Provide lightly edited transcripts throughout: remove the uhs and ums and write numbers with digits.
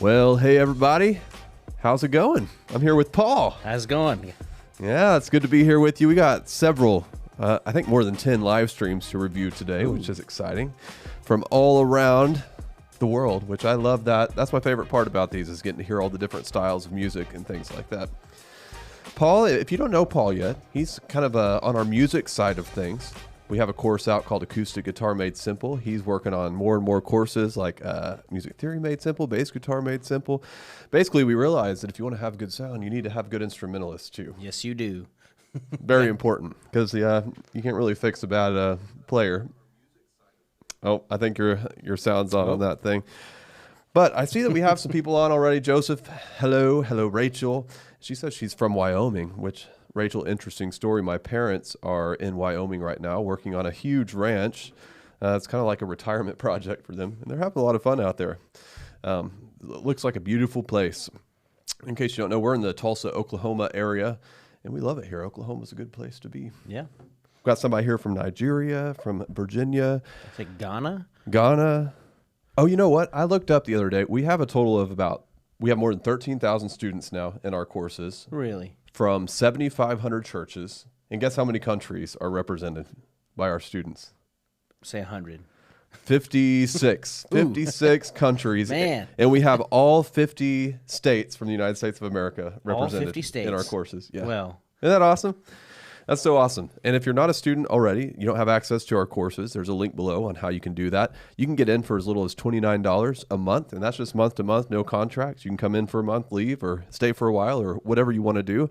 Well, hey everybody, how's it going? I'm here with Paul. How's it going? Yeah, it's good to be here with you. We got several, I think more than 10 live streams to review today, which is exciting, from all around the world, which I love that. That's my favorite part about these, is getting to hear all the different styles of music and things like that. Paul, if you don't know Paul yet, he's kind of on our music side of things. We have a course out called Acoustic Guitar Made Simple. He's working on more and more courses like Music Theory Made Simple, Bass Guitar Made Simple. Basically, we realized that if you want to have good sound, you need to have good instrumentalists too. Yes, you do. Very important, because you can't really fix a bad player. Oh, I think your sound's on that thing. But I see that we have some people on already. Joseph, hello, Rachel. She says she's from Wyoming, which... Rachel, interesting story. My parents are in Wyoming right now working on a huge ranch. It's kind of like a retirement project for them, and they're having a lot of fun out there. It looks like a beautiful place. In case you don't know, we're in the Tulsa, Oklahoma area, and we love it here. Oklahoma's a good place to be. Yeah. We've got somebody here from Nigeria, from Virginia. I think Ghana. Oh, you know what? I looked up the other day. We have a total of we have more than 13,000 students now in our courses. Really? From 7,500 churches. And guess how many countries are represented by our students? Say 100. 56. 56 countries. Man. And we have all 50 states from the United States of America represented all 50 states. in our courses. Yeah. Well. Isn't that awesome? That's so awesome. And if you're not a student already, you don't have access to our courses, there's a link below on how you can do that. You can get in for as little as $29 a month, and that's just month to month, no contracts. You can come in for a month, leave, or stay for a while, or whatever you want to do.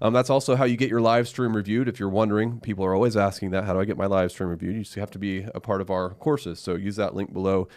That's also how you get your live stream reviewed. If you're wondering, people are always asking that, how do I get my live stream reviewed? You just have to be a part of our courses. So use that link below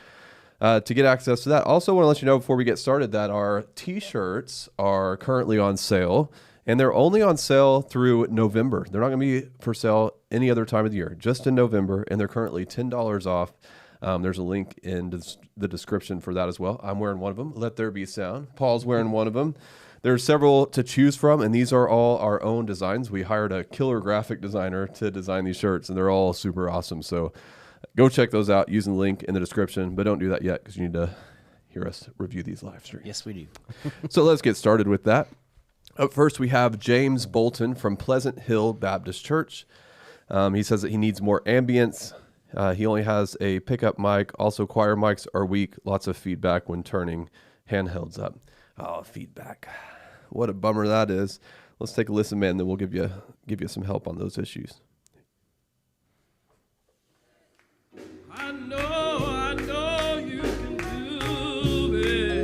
to get access to that. Also want to let you know before we get started that our t-shirts are currently on sale. And they're only on sale through November. They're not going to be for sale any other time of the year, just in November. And they're currently $10 off. There's a link in the description for that as well. I'm wearing one of them. Let There Be Sound. Paul's wearing one of them. There's several to choose from, and these are all our own designs. We hired a killer graphic designer to design these shirts, and they're all super awesome. So go check those out using the link in the description. But don't do that yet, because you need to hear us review these live streams. Yes, we do. So let's get started with that. Up first, we have James Bolton from Pleasant Hill Baptist Church. He says that he needs more ambience. He only has a pickup mic. Also, choir mics are weak. Lots of feedback when turning handhelds up. Oh, feedback. What a bummer that is. Let's take a listen, man, then we'll give you some help on those issues. I know you can do it.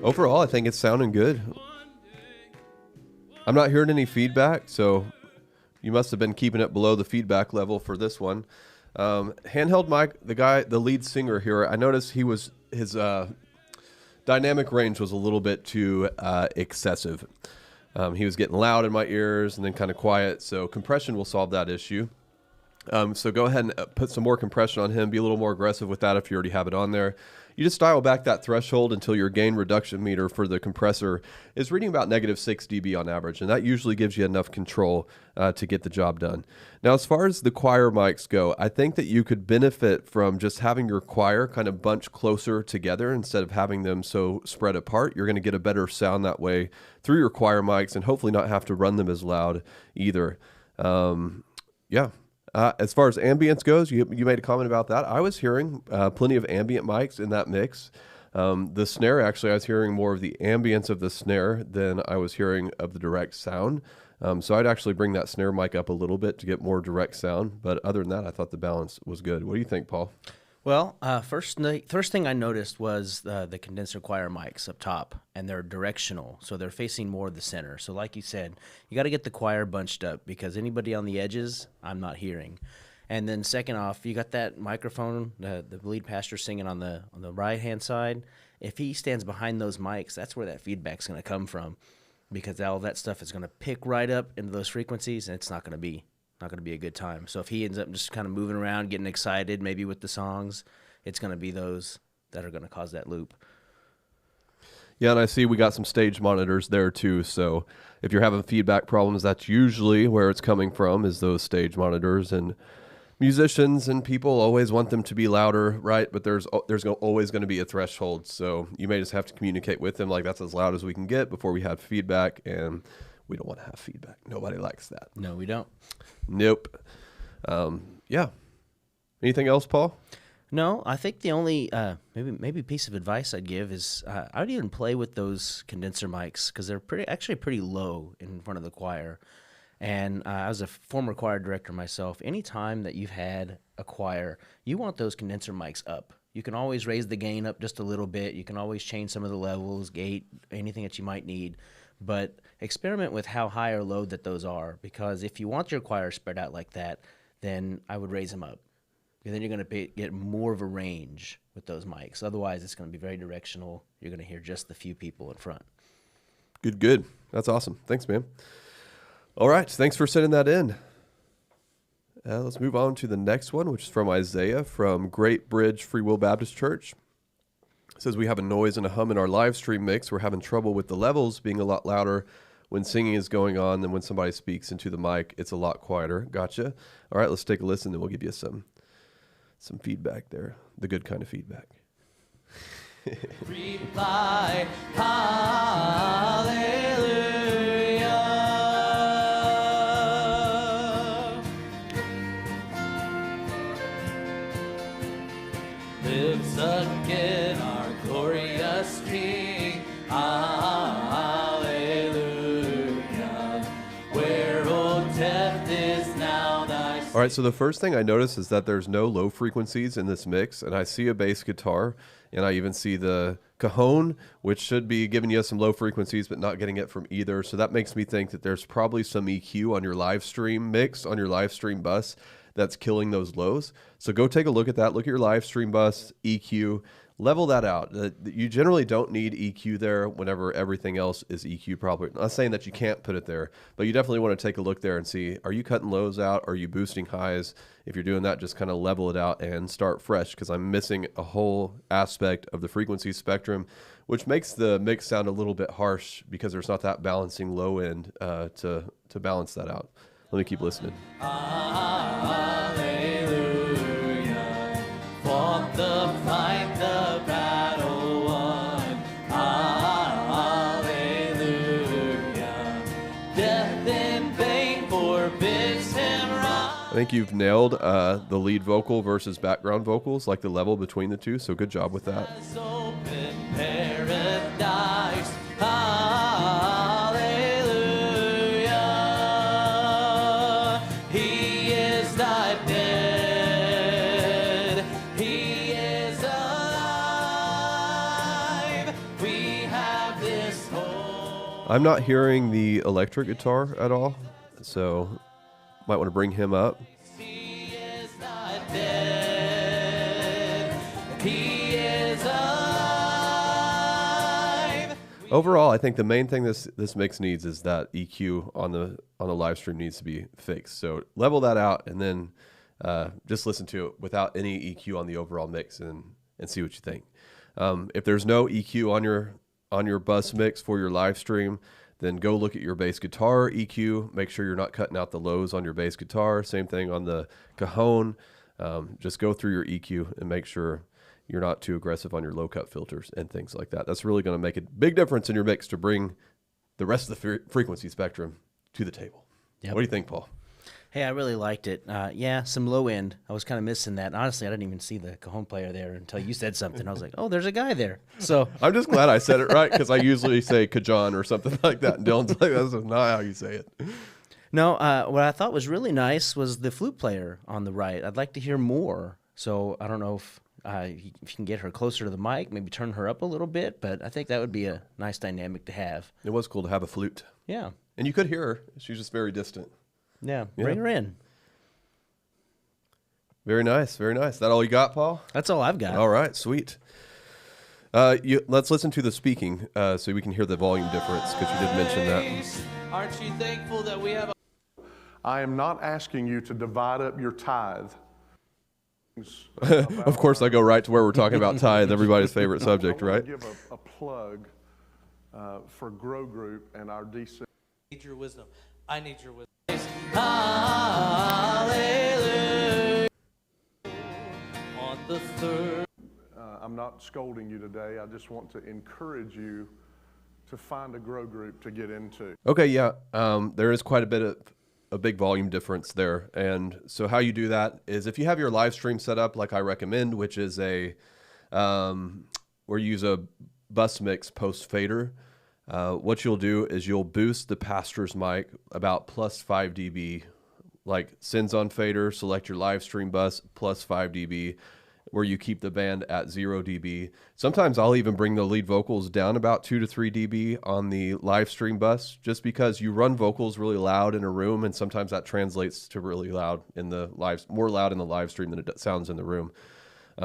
Overall, I think it's sounding good. I'm not hearing any feedback, so you must have been keeping it below the feedback level for this one. Handheld mic, the lead singer here, I noticed his dynamic range was a little bit too excessive. He was getting loud in my ears and then kind of quiet, so compression will solve that issue. So go ahead and put some more compression on him. Be a little more aggressive with that if you already have it on there. You just dial back that threshold until your gain reduction meter for the compressor is reading about -6 dB on average, and that usually gives you enough control to get the job done. Now, as far as the choir mics go, I think that you could benefit from just having your choir kind of bunched closer together instead of having them so spread apart. You're going to get a better sound that way through your choir mics and hopefully not have to run them as loud either. Yeah. As far as ambience goes, you made a comment about that. I was hearing plenty of ambient mics in that mix. The snare, actually, I was hearing more of the ambience of the snare than I was hearing of the direct sound. So I'd actually bring that snare mic up a little bit to get more direct sound. But other than that, I thought the balance was good. What do you think, Paul? Well, first thing I noticed was the condenser choir mics up top, and they're directional, so they're facing more of the center. So like you said, you got to get the choir bunched up because anybody on the edges, I'm not hearing. And then second off, you got that microphone, the lead pastor singing on the right-hand side. If he stands behind those mics, that's where that feedback's going to come from because all that stuff is going to pick right up into those frequencies, and it's not going to be a good time. So if he ends up just kind of moving around, getting excited maybe with the songs, it's going to be those that are going to cause that loop. Yeah, and I see we got some stage monitors there too. So if you're having feedback problems, that's usually where it's coming from, is those stage monitors. And musicians and people always want them to be louder, right? But there's always going to be a threshold. So you may just have to communicate with them like that's as loud as we can get before we have feedback. And we don't want to have feedback. Nobody likes that. No, we don't. Nope. Yeah. Anything else, Paul? No, I think the only maybe piece of advice I'd give is I would even play with those condenser mics because they're actually pretty low in front of the choir. And I was a former choir director myself. Anytime that you've had a choir, you want those condenser mics up. You can always raise the gain up just a little bit. You can always change some of the levels, gate, anything that you might need. But experiment with how high or low that those are, because if you want your choir spread out like that, then I would raise them up. And then you're going to get more of a range with those mics. Otherwise, it's going to be very directional. You're going to hear just the few people in front. Good. That's awesome. Thanks, man. All right. Thanks for sending that in. Let's move on to the next one, which is from Isaiah from Great Bridge Free Will Baptist Church. It says, we have a noise and a hum in our live stream mix. We're having trouble with the levels being a lot louder when singing is going on than when somebody speaks into the mic. It's a lot quieter. Gotcha. All right, let's take a listen, and we'll give you some feedback there, the good kind of feedback. Reply, hallelujah. Lives again our glorious King, hallelujah. Where, O death, is now thy All right, so the first thing I notice is that there's no low frequencies in this mix, and I see a bass guitar, and I even see the cajon, which should be giving you some low frequencies, but not getting it from either. So that makes me think that there's probably some EQ on your live stream mix, on your live stream bus, that's killing those lows. So go take a look at that. Look at your live stream bus, EQ, level that out. You generally don't need EQ there whenever everything else is EQ properly. I'm not saying that you can't put it there, but you definitely want to take a look there and see, are you cutting lows out? Are you boosting highs? If you're doing that, just kind of level it out and start fresh, because I'm missing a whole aspect of the frequency spectrum, which makes the mix sound a little bit harsh because there's not that balancing low end to balance that out. Let me keep listening. hallelujah. Fought the fight, the battle won, hallelujah. Death in vain forbids him run. I think you've nailed the lead vocal versus background vocals, like the level between the two. So good job with that. Open paradise, hallelujah. He is not dead, he is alive. We have this hope. I'm not hearing the electric guitar at all, so might want to bring him up. He is not dead, he is alive. Overall, I think the main thing this mix needs is that EQ on the live stream needs to be fixed. So level that out, and then just listen to it without any EQ on the overall mix, and see what you think. If there's no EQ on your bus mix for your live stream, then go look at your bass guitar EQ. Make sure you're not cutting out the lows on your bass guitar. Same thing on the cajon. Just go through your EQ and make sure you're not too aggressive on your low cut filters and things like that. That's really going to make a big difference in your mix to bring the rest of the frequency spectrum to the table. Yep. What do you think, Paul? Hey, I really liked it. Yeah, some low end. I was kind of missing that. Honestly, I didn't even see the cajon player there until you said something. I was like, oh, there's a guy there. So I'm just glad I said it right, because I usually say cajon or something like that. And Dylan's like, that's not how you say it. no, what I thought was really nice was the flute player on the right. I'd like to hear more. So I don't know if if you can get her closer to the mic, maybe turn her up a little bit. But I think that would be a nice dynamic to have. It was cool to have a flute. Yeah. And you could hear her. She's just very distant. Yeah. Bring her in. Very nice. Very nice. That all you got, Paul? That's all I've got. All right. Sweet. Let's listen to the speaking so we can hear the volume difference, because you did mention that. Aren't you thankful that we have I am not asking you to divide up your tithe. Of course, I go right to where we're talking about tithe, everybody's favorite subject, I wanna right? give a plug for Grow Group and our DC. need your wisdom. I need your wisdom. Hallelujah. On the third. I'm not scolding you today. I just want to encourage you to find a Grow Group to get into. Okay, yeah. There is quite a bit of a big volume difference there. And so how you do that is if you have your live stream set up like I recommend, which is where you use a bus mix post fader, what you'll do is you'll boost the pastor's mic about plus 5 dB, like sends on fader, select your live stream bus plus 5 dB, where you keep the band at 0 dB. Sometimes I'll even bring the lead vocals down about 2 to 3 dB on the live stream bus, just because you run vocals really loud in a room, and sometimes that translates to really loud in the more loud in the live stream than it sounds in the room.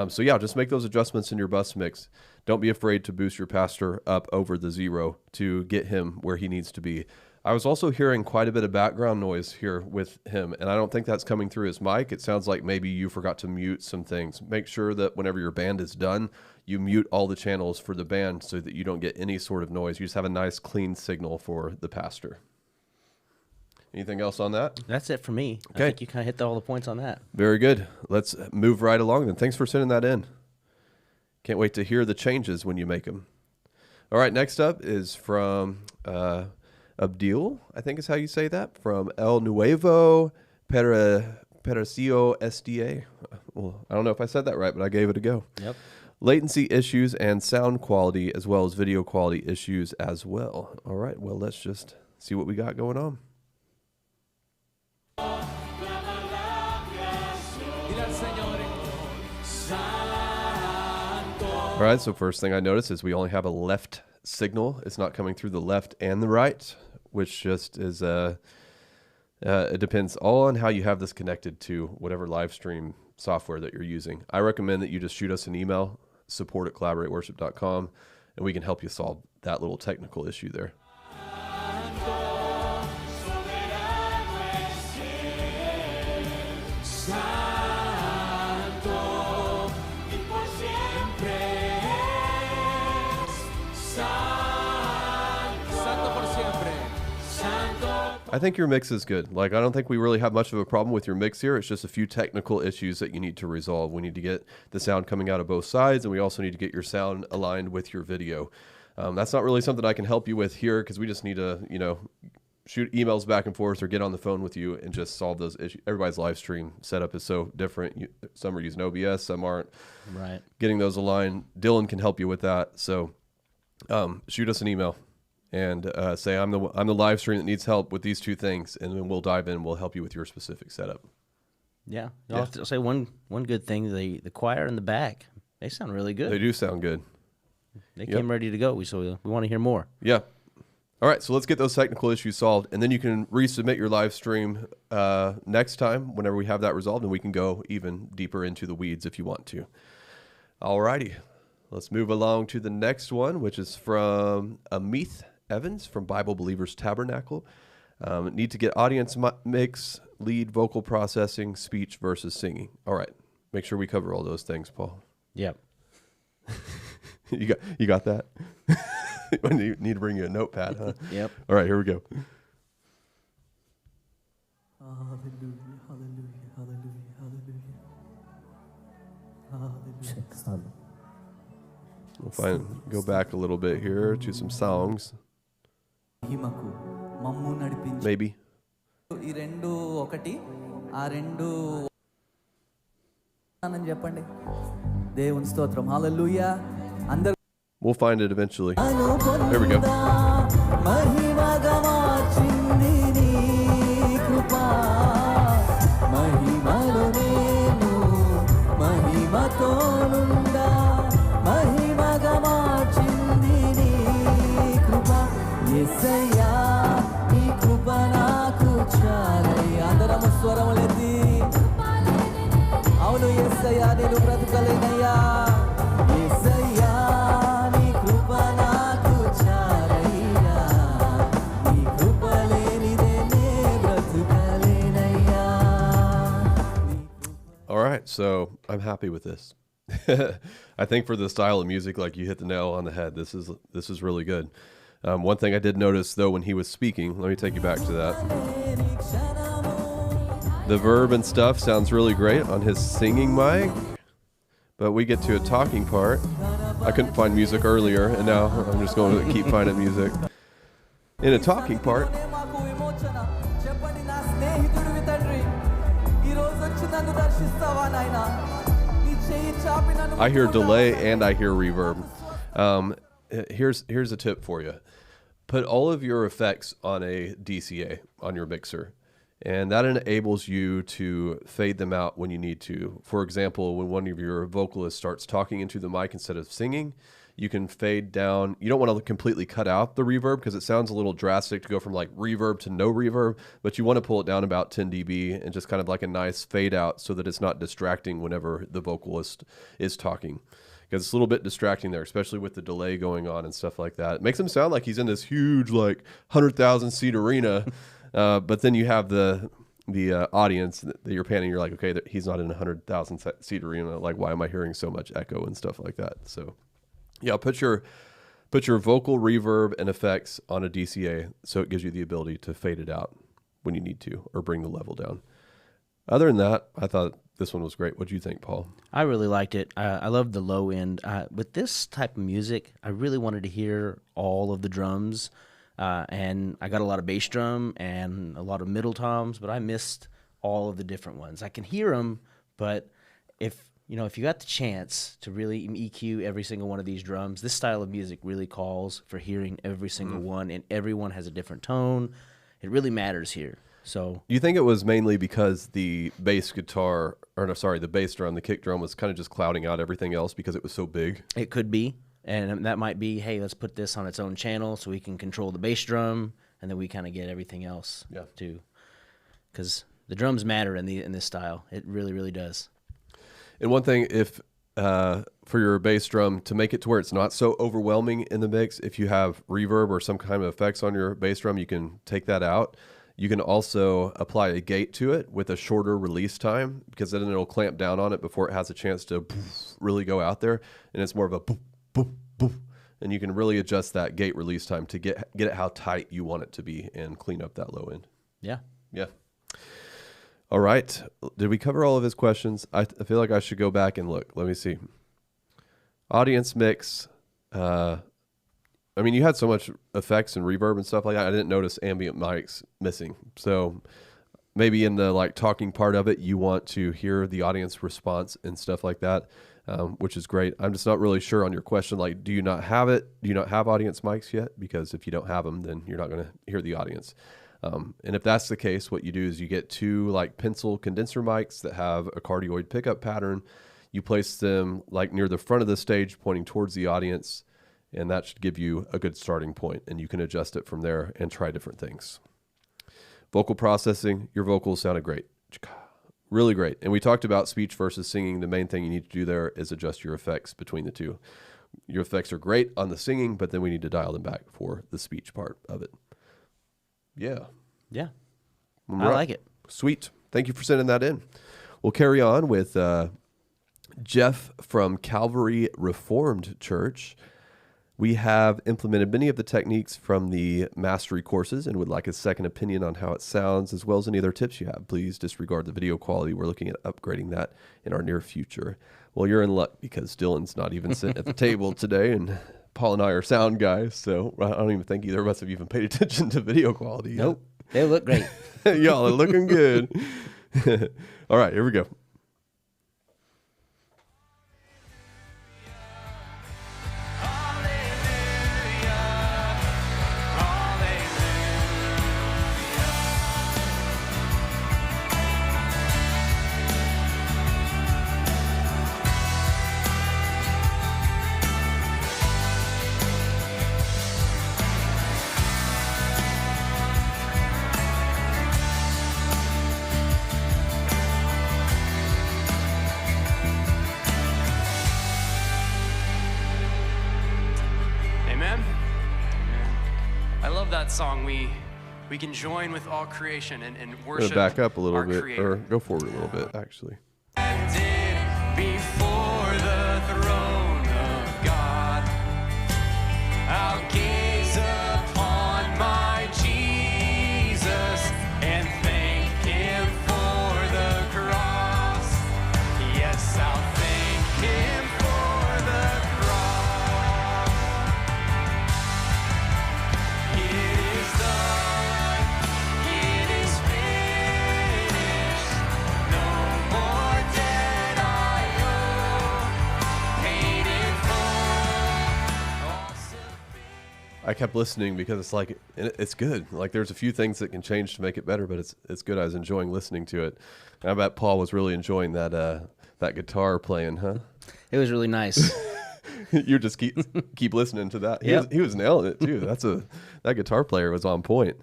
So yeah, just make those adjustments in your bus mix. Don't be afraid to boost your pastor up over the 0 to get him where he needs to be. I was also hearing quite a bit of background noise here with him, and I don't think that's coming through his mic. It sounds like maybe you forgot to mute some things. Make sure that whenever your band is done, you mute all the channels for the band so that you don't get any sort of noise. You just have a nice clean signal for the pastor. Anything else on that? That's it for me. Okay. I think you kind of hit all the points on that. Very good. Let's move right along then. Thanks for sending that in. Can't wait to hear the changes when you make them. All right, next up is from Abdil, I think is how you say that, from El Nuevo Perecio SDA. Well, I don't know if I said that right, but I gave it a go. Yep. Latency issues and sound quality, as well as video quality issues as well. All right, well, let's just see what we got going on. All right, so first thing I notice is we only have a left signal. It's not coming through the left and the right, which just is it depends all on how you have this connected to whatever live stream software that you're using. I recommend that you just shoot us an email, support@collaborateworship.com, and we can help you solve that little technical issue there. I think your mix is good. Like, I don't think we really have much of a problem with your mix here. It's just a few technical issues that you need to resolve. We need to get the sound coming out of both sides, and we also need to get your sound aligned with your video. That's not really something I can help you with here, because we just need to, shoot emails back and forth or get on the phone with you and just solve those issues. Everybody's live stream setup is so different. Some are using OBS, some aren't. Right. Getting those aligned. Dylan can help you with that. So shoot us an email. And say I'm the live stream that needs help with these two things, and then we'll dive in. We'll help you with your specific setup. Yeah, I'll have to say one good thing: the choir in the back, they sound really good. They do sound good. They came ready to go. So we want to hear more. Yeah. All right, so let's get those technical issues solved, and then you can resubmit your live stream next time whenever we have that resolved, and we can go even deeper into the weeds if you want to. All righty, let's move along to the next one, which is from Amith Evans from Bible Believers Tabernacle. Need to get audience mix, lead, vocal processing, speech versus singing. All right. Make sure we cover all those things, Paul. Yep. You got that? You need to bring you a notepad, huh? Yep. All right, here we go. Hallelujah, hallelujah, hallelujah, hallelujah. We'll go back a little bit here to some songs. మహిమకు మమ్ము నడిపించు. Maybe. ఈ రెండు ఒకటి ఆ రెండు అని చెప్పండి. దేవుని స్తోత్రం. హల్లెలూయా. అందరూ We'll find it eventually. There we go. మహిమగా మార్చింది నీ కృప. మహిమలో నేను మహిమతో నేను బ్రతకలేనయ్యా యేసయ్యా నీ కృప నాకు చాలయ్యా నీ కృప లేనిదే నే బ్రతకలేనయ్యా All right, so I'm happy with this. I think for the style of music, like you hit the nail on the head. This is really good. One thing I did notice though when he was speaking, let me take you back to that. The verb and stuff sounds really great on his singing mic, but we get to a talking part. I couldn't find music earlier, and now I'm just going to keep finding music. In a talking part, మాకు విమోచన చెప్పండి నా స్నేహితుడివి తండ్రి ఈ రోజు వచ్చి నన్ను దర్శిస్తావా నాయనా నీ చెయ్యి చాపి నన్ను I hear delay and I hear reverb. Here's a tip for you. Put all of your effects on a DCA on your mixer, and that enables you to fade them out when you need to. For example, when one of your vocalists starts talking into the mic instead of singing, you can fade down. You don't want to completely cut out the reverb because it sounds a little drastic to go from like reverb to no reverb, but you want to pull it down about 10 dB and just kind of like a nice fade out so that it's not distracting whenever the vocalist is talking. Because it's a little bit distracting there, especially with the delay going on and stuff like that. It makes him sound like he's in this huge, like 100,000 seat arena, but then you have the audience that you're panning. You're like, okay, he's not in a 100,000 seat arena. Like, why am I hearing so much echo and stuff like that? So, yeah, put your vocal reverb and effects on a DCA, so it gives you the ability to fade it out when you need to, or bring the level down. Other than that, I thought this one was great. What do you think, Paul? I really liked it. I loved the low end. With this type of music, I really wanted to hear all of the drums, and I got a lot of bass drum and a lot of middle toms, but I missed all of the different ones. I can hear them, but if you got the chance to really EQ every single one of these drums, this style of music really calls for hearing every single one, and everyone has a different tone. It really matters here. So you think it was mainly because the bass guitar, or no, sorry, the bass drum, the kick drum was kind of just clouding out everything else because it was so big? It could be, and that might be, hey, let's put this on its own channel so we can control the bass drum, and then we kind of get everything else too. Because the drums matter in this style. It really, really does. And one thing, if for your bass drum, to make it to where it's not so overwhelming in the mix, if you have reverb or some kind of effects on your bass drum, you can take that out. You can also apply a gate to it with a shorter release time, because then it'll clamp down on it before it has a chance to really go out there, and it's more of a boop, boop, boop. And you can really adjust that gate release time to get it how tight you want it to be and clean up that low end. Yeah. Yeah. All right. Did we cover all of his questions? I feel like I should go back and look. Let me see. Audience mix. I mean, you had so much effects and reverb and stuff like that. I didn't notice ambient mics missing. So maybe in the like talking part of it, you want to hear the audience response and stuff like that, which is great. I'm just not really sure on your question. Like, do you not have it? Do you not have audience mics yet? Because if you don't have them, then you're not going to hear the audience. And if that's the case, what you do is you get two like pencil condenser mics that have a cardioid pickup pattern. You place them like near the front of the stage pointing towards the audience, and that should give you a good starting point, and you can adjust it from there and try different things. Vocal processing, your vocals sounded great. Really great. And we talked about speech versus singing. The main thing you need to do there is adjust your effects between the two. Your effects are great on the singing, but then we need to dial them back for the speech part of it. Yeah. Yeah. Right. I like it. Sweet. Thank you for sending that in. We'll carry on with Jeff from Calvary Reformed Church. We have implemented many of the techniques from the mastery courses and would like a second opinion on how it sounds, as well as any other tips you have. Please disregard the video quality. We're looking at upgrading that in our near future. Well, you're in luck because Dylan's not even sitting at the table today, and Paul and I are sound guys, so I don't even think either of us have even paid attention to video quality yet. Nope. They look great. Y'all are looking good. All right, here we go. love that song. We can join with all creation and I'm worship. gonna back up a little our bit, Creator. or go forward a little bit, actually. Before the throne of God, I'll gaze upon my Jesus and thank him for the cross. Yes, I'll thank him for the cross. It is done, it is finished. No more debt I owe, paid in full. All sufficient. I kept listening because it's like it's good. Like there's a few things that can change to make it better, but it's good. I was enjoying listening to it. And I bet Paul was really enjoying that guitar playing, huh? It was really nice. You just keep listening to that. Yep. He was nailing it too. That guitar player was on point.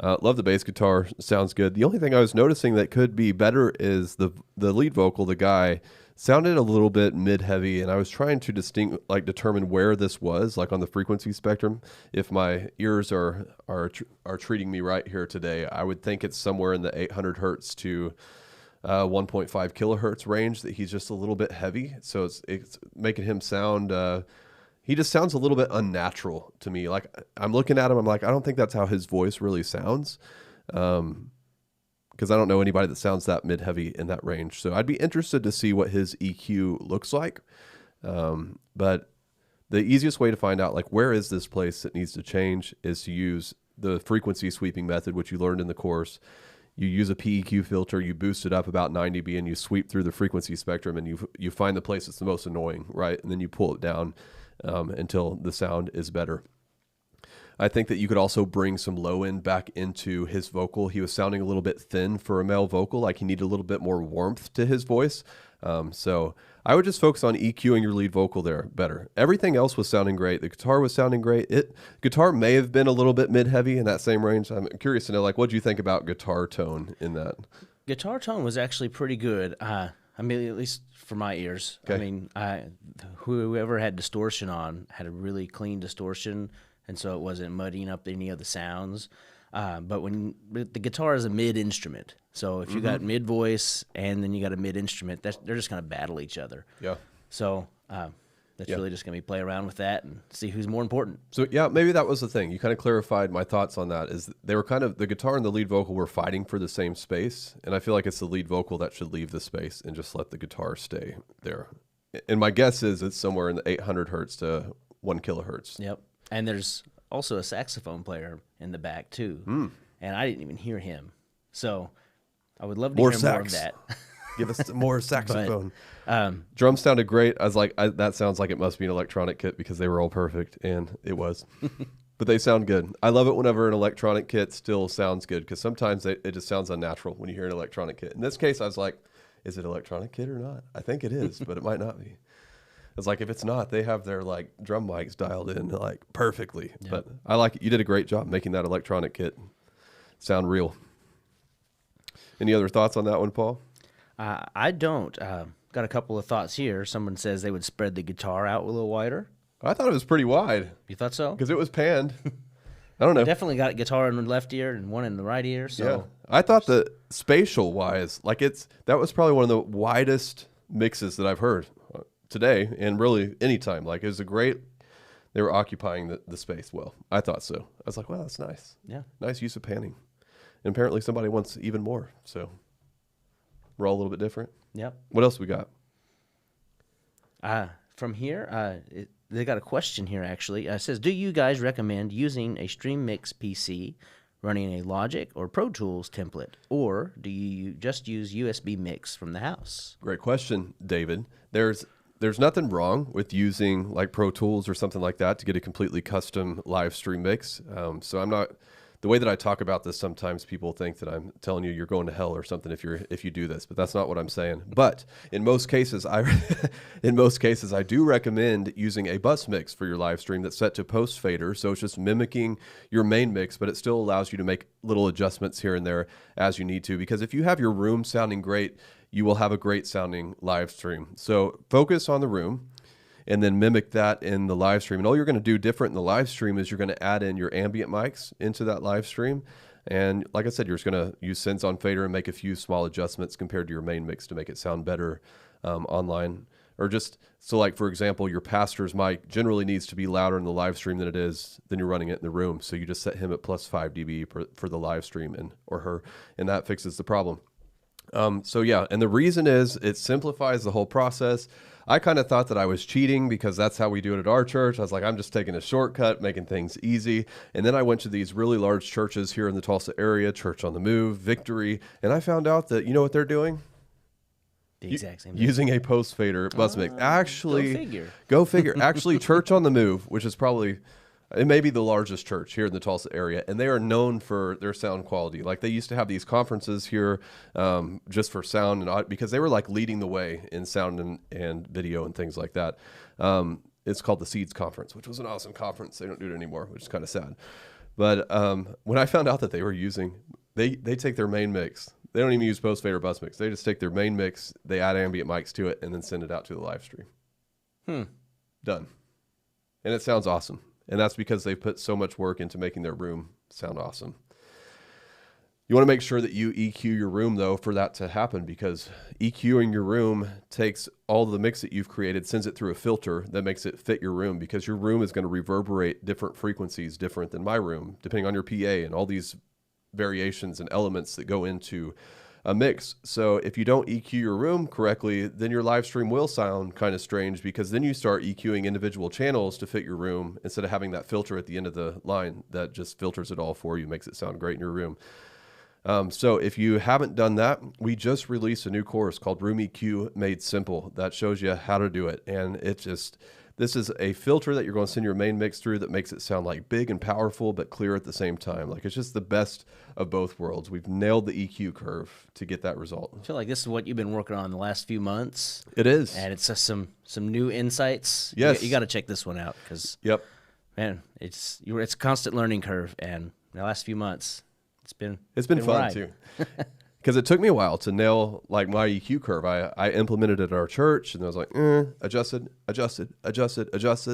Love the bass guitar. Sounds good. The only thing I was noticing that could be better is the lead vocal. The guy sounded a little bit mid-heavy, and I was trying to determine where this was, like on the frequency spectrum. If my ears are treating me right here today, I would think it's somewhere in the 800 hertz to 1.5 kilohertz range. That he's just a little bit heavy, so it's making him sound. He just sounds a little bit unnatural to me. Like I'm looking at him, I'm like, I don't think that's how his voice really sounds. Because I don't know anybody that sounds that mid-heavy in that range. So I'd be interested to see what his EQ looks like. But the easiest way to find out, like, where is this place that needs to change is to use the frequency sweeping method, which you learned in the course. You use a PEQ filter, you boost it up about 9 dB, and you sweep through the frequency spectrum, and you find the place that's the most annoying, right? And then you pull it down until the sound is better. I think that you could also bring some low end back into his vocal. He was sounding a little bit thin for a male vocal, like he needed a little bit more warmth to his voice. So I would just focus on EQing your lead vocal there better. Everything else was sounding great. The guitar was sounding great. Guitar may have been a little bit mid-heavy in that same range. I'm curious to know, like, what do you think about guitar tone in that? Guitar tone was actually pretty good. I mean, at least for my ears. Okay. I mean, whoever had distortion on had a really clean distortion, and so it wasn't muddying up any of the sounds. But the guitar is a mid instrument, so if you got mid voice and then you got a mid instrument, they're just going to battle each other. Yeah. So that's really just going to be play around with that and see who's more important. So yeah, maybe that was the thing. You kind of clarified my thoughts on that. Is they were the guitar and the lead vocal were fighting for the same space, and I feel like it's the lead vocal that should leave the space and just let the guitar stay there. And my guess is it's somewhere in the 800 hertz to 1 kilohertz. Yep. And there's also a saxophone player in the back too, and I didn't even hear him. So I would love to hear more of that. Give us some more saxophone. Drums sounded great. I was like, that sounds like it must be an electronic kit because they were all perfect, and it was. But they sound good. I love it whenever an electronic kit still sounds good because sometimes it just sounds unnatural when you hear an electronic kit. In this case, I was like, is it electronic kit or not? I think it is, but it might not be. It's like, if it's not, they have their like drum mics dialed in like perfectly. Yeah. But I like it. You did a great job making that electronic kit sound real. Any other thoughts on that one, Paul? I don't. Got a couple of thoughts here. Someone says they would spread the guitar out a little wider. I thought it was pretty wide. You thought so? Because it was panned. I don't know. Definitely got a guitar in the left ear and one in the right ear. So yeah. I thought that spatial wise, like that was probably one of the widest mixes that I've heard today, and really anytime. Like, it was they were occupying the space well. I thought so. I was like, wow, that's nice. Yeah. Nice use of panning. And apparently somebody wants even more. So we're all a little bit different. Yep. What else we got? From here, they got a question here, actually. It says, do you guys recommend using a Stream Mix PC running a Logic or Pro Tools template, or do you just use USB Mix from the house? Great question, David. There's nothing wrong with using like Pro Tools or something like that to get a completely custom live stream mix. So I'm not, the way that I talk about this, sometimes people think that I'm telling you you're going to hell or something if you do this, but that's not what I'm saying. But in most cases, I do recommend using a bus mix for your live stream that's set to post fader. So it's just mimicking your main mix, but it still allows you to make little adjustments here and there as you need to. Because if you have your room sounding great, you will have a great sounding live stream. So focus on the room. and then mimic that in the live stream. And all you're going to do different in the live stream is you're going to add in your ambient mics into that live stream. And like I said, you're just going to use sends on fader and make a few small adjustments compared to your main mix to make it sound better online. Or just, so like, for example, your pastor's mic generally needs to be louder in the live stream than you're running it in the room. So you just set him at plus 5 dB for the live stream or her, and that fixes the problem. So yeah, and the reason is it simplifies the whole process. I kind of thought that I was cheating because that's how we do it at our church. I was like, I'm just taking a shortcut, making things easy. And then I went to these really large churches here in the Tulsa area, Church on the Move, Victory, and I found out that, you know what they're doing? The exact same. Using a post fader bus mix. Actually, go figure. Actually, Church on the Move, which is probably, it may be the largest church here in the Tulsa area, and they are known for their sound quality. Like they used to have these conferences here just for sound and because they were like leading the way in sound and video and things like that. It's called the Seeds Conference, which was an awesome conference. They don't do it anymore, which is kind of sad. But when I found out that they were using, they take their main mix. They don't even use post fader bus mix. They just take their main mix, they add ambient mics to it, and then send it out to the live stream. Done. And it sounds awesome. And that's because they've put so much work into making their room sound awesome. You want to make sure that you EQ your room, though, for that to happen, because EQing your room takes all the mix that you've created, sends it through a filter that makes it fit your room, because your room is going to reverberate different frequencies different than my room, depending on your PA and all these variations and elements that go into a mix. So if you don't EQ your room correctly, then your live stream will sound kind of strange, because then you start EQing individual channels to fit your room instead of having that filter at the end of the line that just filters it all for you, makes it sound great in your room. So if you haven't done that, we just released a new course called Room EQ Made Simple that shows you how to do it. And this is a filter that you're going to send your main mix through that makes it sound like big and powerful, but clear at the same time. Like, it's just the best of both worlds. We've nailed the EQ curve to get that result. I feel like this is what you've been working on the last few months. It is. And it's just some new insights. Yes. You got to check this one out, because, man, it's a constant learning curve. And the last few months, it's been fun too. Because it took me a while to nail like my EQ curve. I implemented it at our church, and I was like, adjusted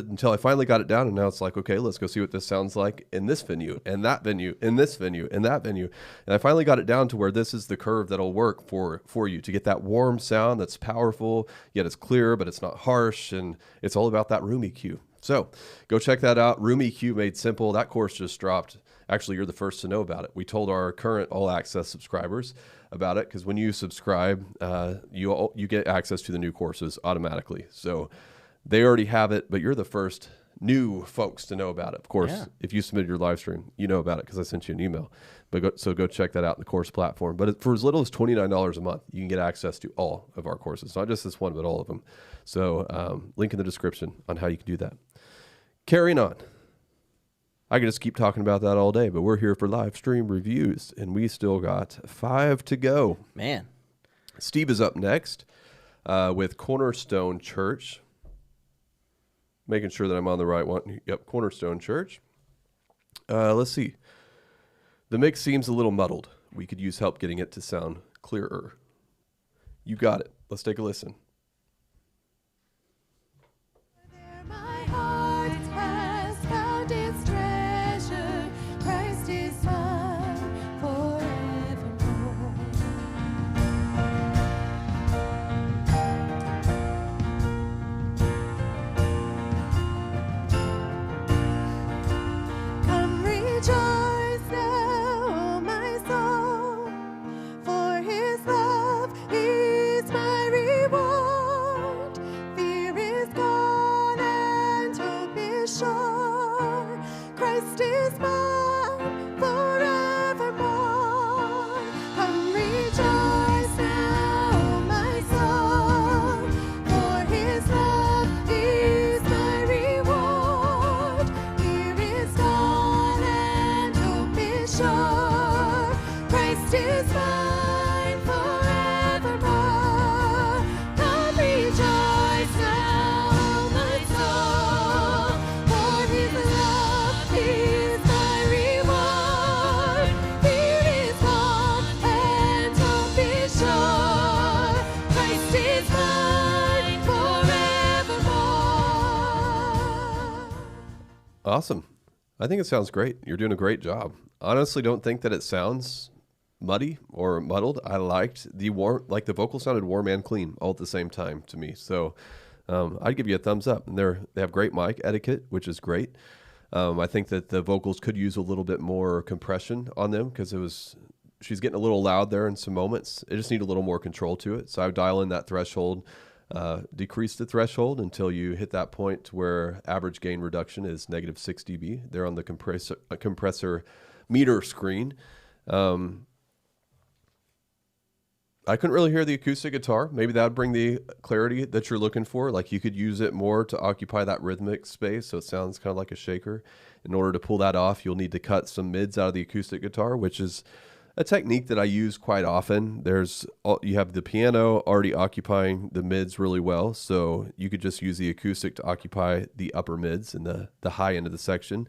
until I finally got it down. And now it's like, okay, let's go see what this sounds like in this venue, and that venue, in this venue, and that venue. And I finally got it down to where this is the curve that'll work for you to get that warm sound that's powerful, yet it's clear, but it's not harsh. And it's all about that room EQ. So go check that out. Room EQ Made Simple. That course just dropped. Actually, you're the first to know about it. We told our current All Access subscribers about it, because when you subscribe, you get access to the new courses automatically. So they already have it, but you're the first new folks to know about it. Of course, if you submitted your live stream, you know about it because I sent you an email. But go check that out in the course platform. But for as little as $29 a month, you can get access to all of our courses, not just this one, but all of them. So link in the description on how you can do that. Carrying on. I could just keep talking about that all day, but we're here for live stream reviews, and we still got 5 to go. Man. Steve is up next with Cornerstone Church. Making sure that I'm on the right one. Yep, Cornerstone Church. Let's see. The mix seems a little muddled. We could use help getting it to sound clearer. You got it. Let's take a listen. My heart has found its treasure. Christ is mine forevermore. Come rejoice now, O my soul, for his love is my reward. Fear is gone and hope is sure. Christ is mine forevermore. Come rejoice now, my soul, for his love is my reward. Fear is gone and hope is sure. Christ is mine forevermore. Come rejoice now, my soul, for his love is my Awesome. I think it sounds great. You're doing a great job. Honestly, don't think that it sounds muddy or muddled. I liked the the vocal sounded warm and clean all at the same time to me. So I'd give you a thumbs up. And they have great mic etiquette, which is great. I think that the vocals could use a little bit more compression on them because she's getting a little loud there in some moments. It just need a little more control to it. So I would dial in that threshold, decrease the threshold until you hit that point where average gain reduction is negative 6 dB. They're on the compressor meter screen. I couldn't really hear the acoustic guitar. Maybe that would bring the clarity that you're looking for. Like you could use it more to occupy that rhythmic space so it sounds kind of like a shaker. In order to pull that off, you'll need to cut some mids out of the acoustic guitar, which is a technique that I use quite often. You have the piano already occupying the mids really well, so you could just use the acoustic to occupy the upper mids and the high end of the section.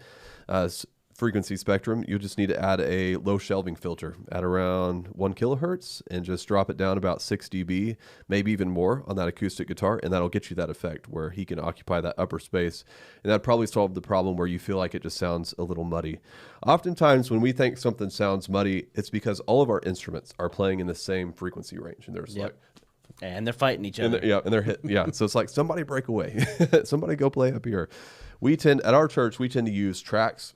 Frequency spectrum, you just need to add a low shelving filter at around 1 kilohertz and just drop it down about 6 dB, maybe even more on that acoustic guitar, and that'll get you that effect where he can occupy that upper space. And that'd probably solve the problem where you feel like it just sounds a little muddy. Oftentimes when we think something sounds muddy, it's because all of our instruments are playing in the same frequency range, and there's and they're fighting each other. And they're hit. Yeah. So it's like, somebody break away. Somebody go play up here. At our church, we tend to use tracks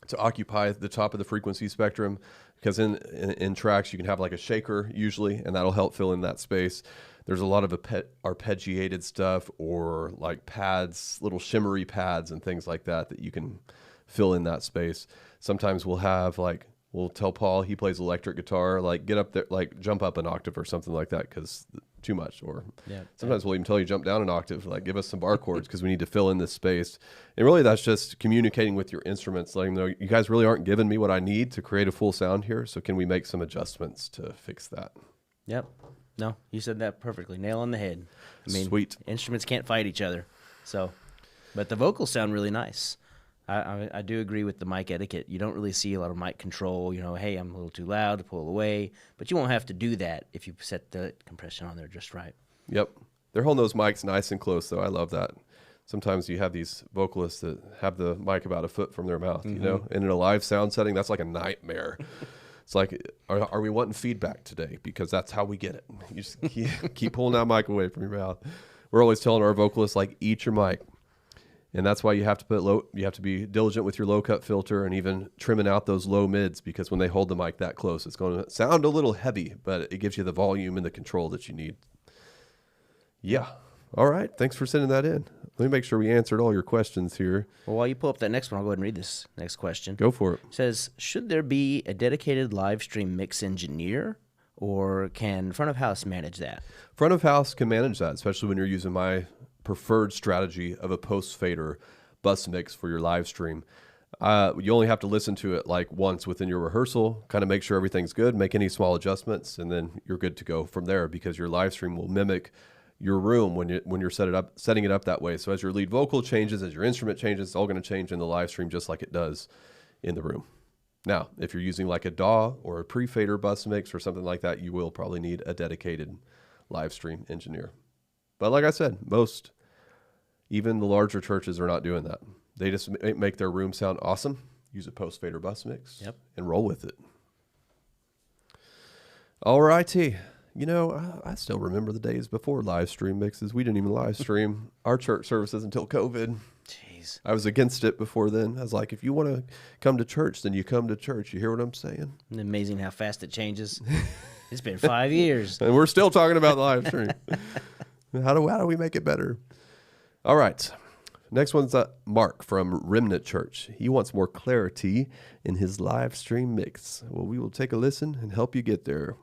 to occupy the top of the frequency spectrum, because in tracks you can have like a shaker usually, and that'll help fill in that space. There's a lot of arpeggiated stuff or like pads, little shimmery pads and things like that you can fill in that space. Sometimes we'll tell Paul, he plays electric guitar, like get up there, like jump up an octave or something like that because too much. Or sometimes we'll even tell you jump down an octave, like give us some bar chords because we need to fill in this space. And really that's just communicating with your instruments, letting them know, you guys really aren't giving me what I need to create a full sound here, so can we make some adjustments to fix that? Yep. No, you said that perfectly. Nail on the head. I mean, Sweet. Instruments can't fight each other. But the vocals sound really nice. I do agree with the mic etiquette. You don't really see a lot of mic control. Hey, I'm a little too loud to pull away. But you won't have to do that if you set the compression on there just right. Yep. They're holding those mics nice and close, though. I love that. Sometimes you have these vocalists that have the mic about a foot from their mouth, and in a live sound setting, that's like a nightmare. It's like, are we wanting feedback today? Because that's how we get it. You just keep pulling that mic away from your mouth. We're always telling our vocalists, like, eat your mic. And that's why you have to be diligent with your low cut filter and even trimming out those low mids, because when they hold the mic that close, it's going to sound a little heavy, but it gives you the volume and the control that you need. Yeah. All right. Thanks for sending that in. Let me make sure we answered all your questions here. Well, while you pull up that next one, I'll go ahead and read this next question. Go for it. It says, should there be a dedicated live stream mix engineer, or can front of house manage that? Front of house can manage that, especially when you're using my preferred strategy of a post fader bus mix for your live stream. You only have to listen to it like once within your rehearsal, kind of make sure everything's good, make any small adjustments, and then you're good to go from there, because your live stream will mimic your room when you're setting it up that way. So as your lead vocal changes, as your instrument changes, it's all going to change in the live stream just like it does in the room. Now, if you're using like a DAW or a pre-fader bus mix or something like that, you will probably need a dedicated live stream engineer. But like I said, even the larger churches are not doing that. They just make their room sound awesome, use a post-fader bus mix, and roll with it. All righty. I still remember the days before live stream mixes. We didn't even live stream our church services until COVID. Jeez. I was against it before then. I was like, if you want to come to church, then you come to church. You hear what I'm saying? Isn't it amazing how fast it changes? It's been 5 years. And we're still talking about the live stream. How do we make it better? All right. Next one's Mark from Remnant Church. He wants more clarity in his live stream mix. Well, we will take a listen and help you get there.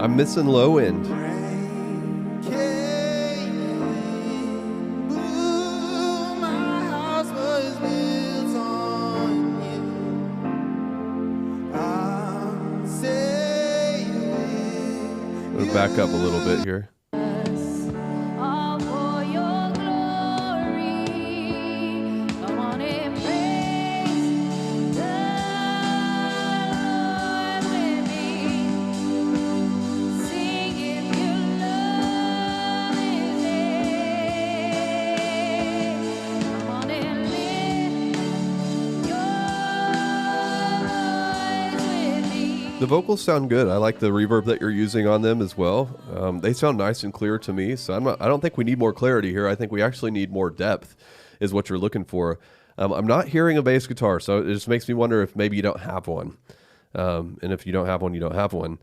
I'm missing low end. Let's back up a little bit here. All for your glory. Come on and praise the Lord with me. Sing if you love His name. Come on and lift your voice with me. The vocals sound good. I like the reverb that you're using on them as well. They sound nice and clear to me. So I don't think we need more clarity here. I think we actually need more depth is what you're looking for. I'm not hearing a bass guitar, so it just makes me wonder if maybe you don't have one. And if you don't have one, you don't have one.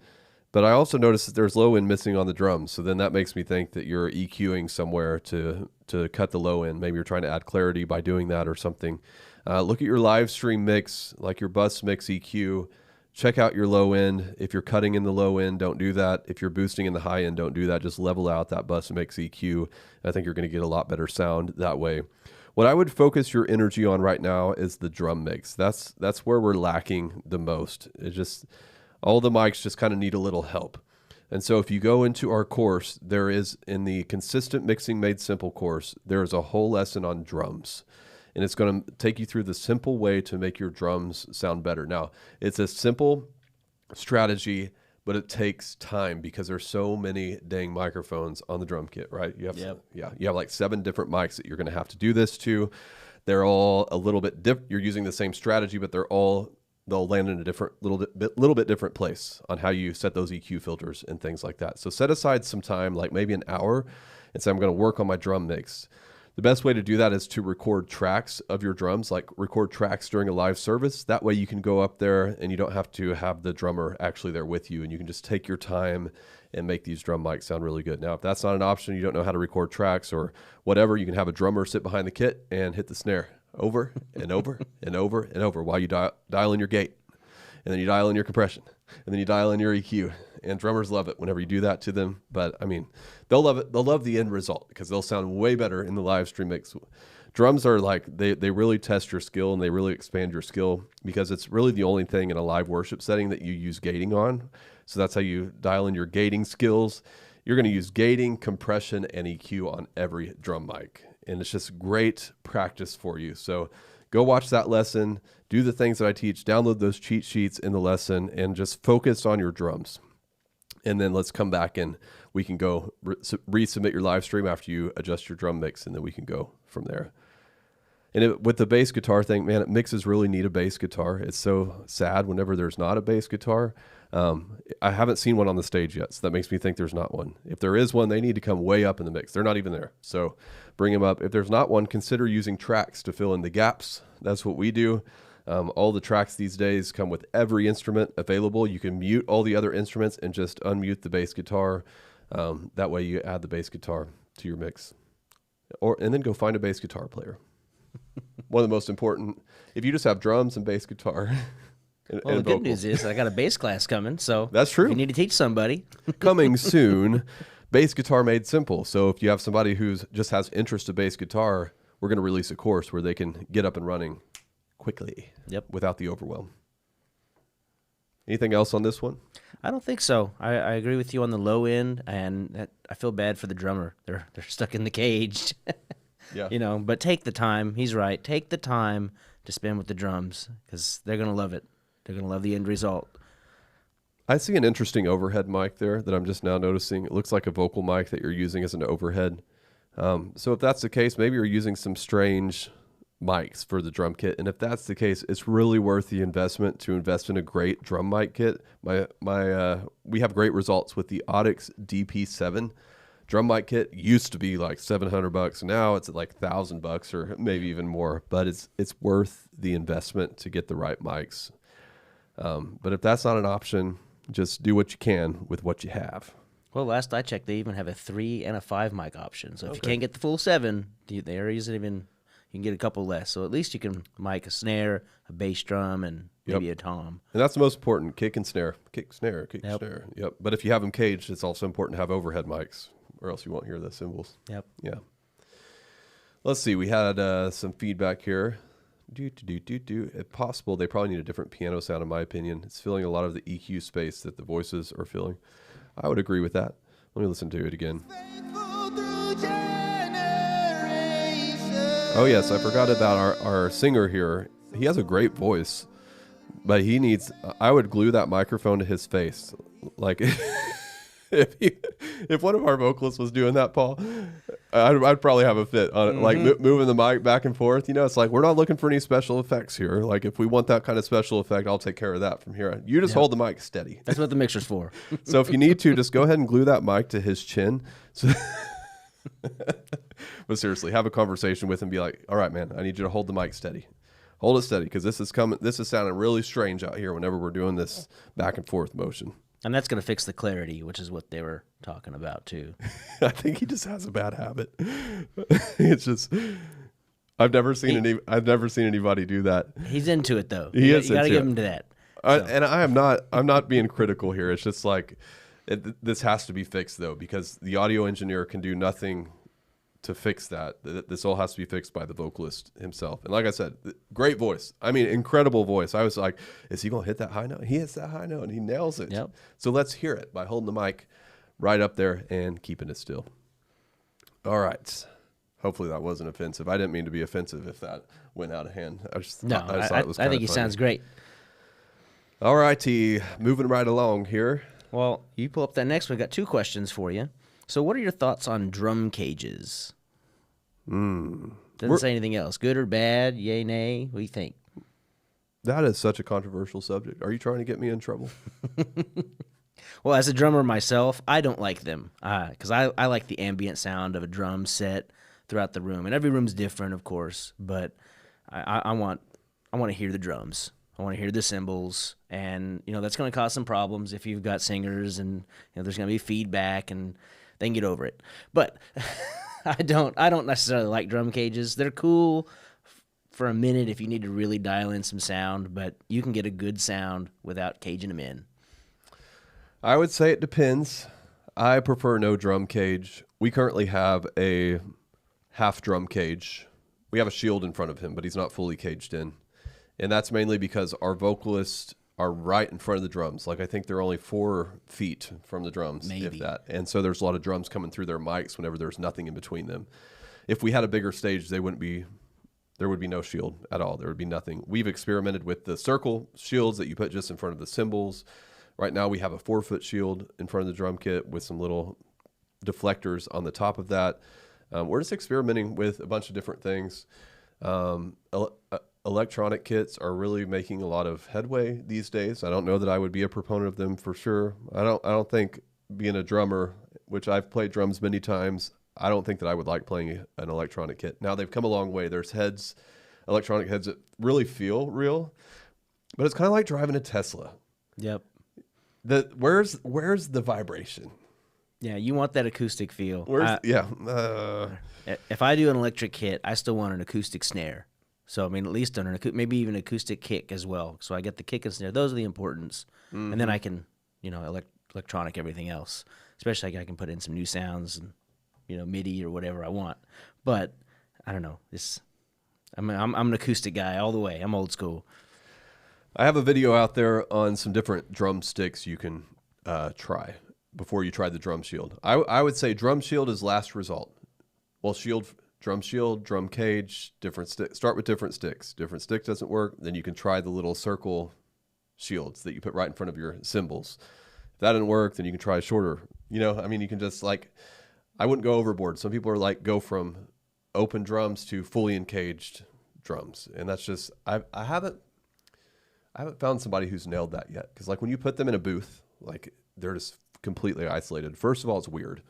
But I also noticed that there's low end missing on the drums. So then that makes me think that you're EQing somewhere to cut the low end. Maybe you're trying to add clarity by doing that or something. Look at your live stream mix, like your bus mix EQ. Check out your low end. If you're cutting in the low end, don't do that. If you're boosting in the high end, don't do that. Just level out that bus mix EQ. I think you're going to get a lot better sound that way. What I would focus your energy on right now is the drum mix. That's where we're lacking the most. It's just all the mics just kind of need a little help. And so if you go into our course, there is in the Consistent Mixing Made Simple course, there is a whole lesson on drums. And it's going to take you through the simple way to make your drums sound better. Now, it's a simple strategy, but it takes time because there's so many dang microphones on the drum kit, right? You have you have like 7 different mics that you're going to have to do this to. They're all a little bit different. You're using the same strategy, but they'll land in a different little bit different place on how you set those EQ filters and things like that. So set aside some time, like maybe an hour, and say I'm going to work on my drum mix. The best way to do that is to record tracks of your drums, like record tracks during a live service. That way you can go up there and you don't have to have the drummer actually there with you, and you can just take your time and make these drum mics sound really good. Now, if that's not an option, you don't know how to record tracks or whatever, you can have a drummer sit behind the kit and hit the snare over and over and over and over while you dial in your gate. And then you dial in your compression. And then you dial in your EQ. And drummers love it whenever you do that to them. But, I mean, they'll love it. They'll love the end result because they'll sound way better in the live stream mix. Drums are like, they really test your skill and they really expand your skill because it's really the only thing in a live worship setting that you use gating on. So that's how you dial in your gating skills. You're going to use gating, compression, and EQ on every drum mic. And it's just great practice for you. So go watch that lesson, do the things that I teach, download those cheat sheets in the lesson, and just focus on your drums. And then let's come back and we can go resubmit your live stream after you adjust your drum mix, and then we can go from there. And with the bass guitar thing, man, mixes really need a bass guitar. It's so sad whenever there's not a bass guitar. I haven't seen one on the stage yet, so that makes me think there's not one. If there is one, they need to come way up in the mix. They're not even there. So bring them up. If there's not one, consider using tracks to fill in the gaps. That's what we do. All the tracks these days come with every instrument available. You can mute all the other instruments and just unmute the bass guitar. That way you add the bass guitar to your mix. And then go find a bass guitar player. One of the most important, if you just have drums and bass guitar. Well, the good news is I got a bass class coming, so that's true. If you need to teach somebody. Coming soon, Bass Guitar Made Simple. So if you have somebody who's just has interest in bass guitar, we're going to release a course where they can get up and running quickly. Yep. Without the overwhelm. Anything else on this one? I don't think so. I agree with you on the low end, and I feel bad for the drummer. They're stuck in the cage. Yeah. You know, but take the time. He's right. Take the time to spend with the drums because they're going to love it. They're going to love the end result. I see an interesting overhead mic there that I'm just now noticing. It looks like a vocal mic that you're using as an overhead. So if that's the case, maybe you're using some strange mics for the drum kit. And if that's the case, it's really worth the investment to invest in a great drum mic kit. We have great results with the Audix DP7 drum mic kit. Used to be like $700. Now it's at like $1,000 or maybe even more. But it's worth the investment to get the right mics. But if that's not an option, just do what you can with what you have. Well, last I checked, they even have a 3 and a 5 mic option. So if you can't get the full 7, there isn't even. You can get a couple less. So at least you can mic a snare, a bass drum, and maybe a tom. And that's the most important, kick and snare. Kick, snare, kick, Yep. snare. Yep. But if you have them caged, it's also important to have overhead mics, or else you won't hear the cymbals. Yep. Yeah. Let's see. We had some feedback here. If possible, they probably need a different piano sound, in my opinion. It's filling a lot of the EQ space that the voices are filling. I would agree with that. Let me listen to it again. Oh, yes. I forgot about our singer here. He has a great voice, but he needs... I would glue that microphone to his face. Like... If one of our vocalists was doing that, Paul, I'd probably have a fit on it. Like moving the mic back and forth. You know, it's like we're not looking for any special effects here. Like if we want that kind of special effect, I'll take care of that from here on. You just hold the mic steady. That's what the mixer's for. So if you need to, just go ahead and glue that mic to his chin. So but seriously, have a conversation with him. Be like, all right, man, I need you to hold the mic steady. Hold it steady because this is coming. This is sounding really strange out here whenever we're doing this back and forth motion. And that's going to fix the clarity, which is what they were talking about too. I think he just has a bad habit. It's just I've never seen anybody do that. He's into it though. He you is got to into give it. him to that. And I'm not being critical here. It's just like this has to be fixed though, because the audio engineer can do nothing to fix that. This all has to be fixed by the vocalist himself. And like I said, great voice. I mean, incredible voice. I was like, is he going to hit that high note? He hits that high note and he nails it. Yep. So let's hear it by holding the mic right up there and keeping it still. All right. Hopefully that wasn't offensive. I didn't mean to be offensive if that went out of hand. I just thought it was I think he he sounds great. All righty. Moving right along here. Well, you pull up that next one. We got two questions for you. So what are your thoughts on drum cages? Doesn't say anything else. Good or bad? Yay, nay? What do you think? That is such a controversial subject. Are you trying to get me in trouble? Well, as a drummer myself, I don't like them because I like the ambient sound of a drum set throughout the room. And every room's different, of course, but I want to hear the drums. I want to hear the cymbals, and that's going to cause some problems if you've got singers, and there's going to be feedback, and they can get over it. But I don't necessarily like drum cages. They're cool for a minute if you need to really dial in some sound, but you can get a good sound without caging them in. I would say it depends. I prefer no drum cage. We currently have a half drum cage. We have a shield in front of him, but he's not fully caged in. And that's mainly because our vocalists are right in front of the drums. Like I think they're only 4 feet from the drums, if that. And so there's a lot of drums coming through their mics whenever there's nothing in between them. If we had a bigger stage, there would be no shield at all. There would be nothing. We've experimented with the circle shields that you put just in front of the cymbals. Right now we have a 4-foot shield in front of the drum kit with some little deflectors on the top of that. We're just experimenting with a bunch of different things. Electronic kits are really making a lot of headway these days. I don't know that I would be a proponent of them for sure. I don't think being a drummer, which I've played drums many times, I don't think that I would like playing an electronic kit. Now they've come a long way. There's electronic heads that really feel real, but it's kind of like driving a Tesla. Yep. Where's the vibration? Yeah, you want that acoustic feel. If I do an electric kit, I still want an acoustic snare. So, I mean, at least on maybe even acoustic kick as well. So I get the kick and snare. Those are the importance. Mm-hmm. And then I can, electronic everything else. Especially I can put in some new sounds and, MIDI or whatever I want. But, I don't know. I'm an acoustic guy all the way. I'm old school. I have a video out there on some different drum sticks you can try before you try the drum shield. I would say drum shield is last result. Well, drum shield, drum cage, different stick. Start with different sticks. Different stick doesn't work, then you can try the little circle shields that you put right in front of your cymbals. If that didn't work, then you can try shorter. You can just I wouldn't go overboard. Some people are go from open drums to fully encaged drums, and that's just I haven't found somebody who's nailed that yet. Because when you put them in a booth, they're just completely isolated. First of all, it's weird.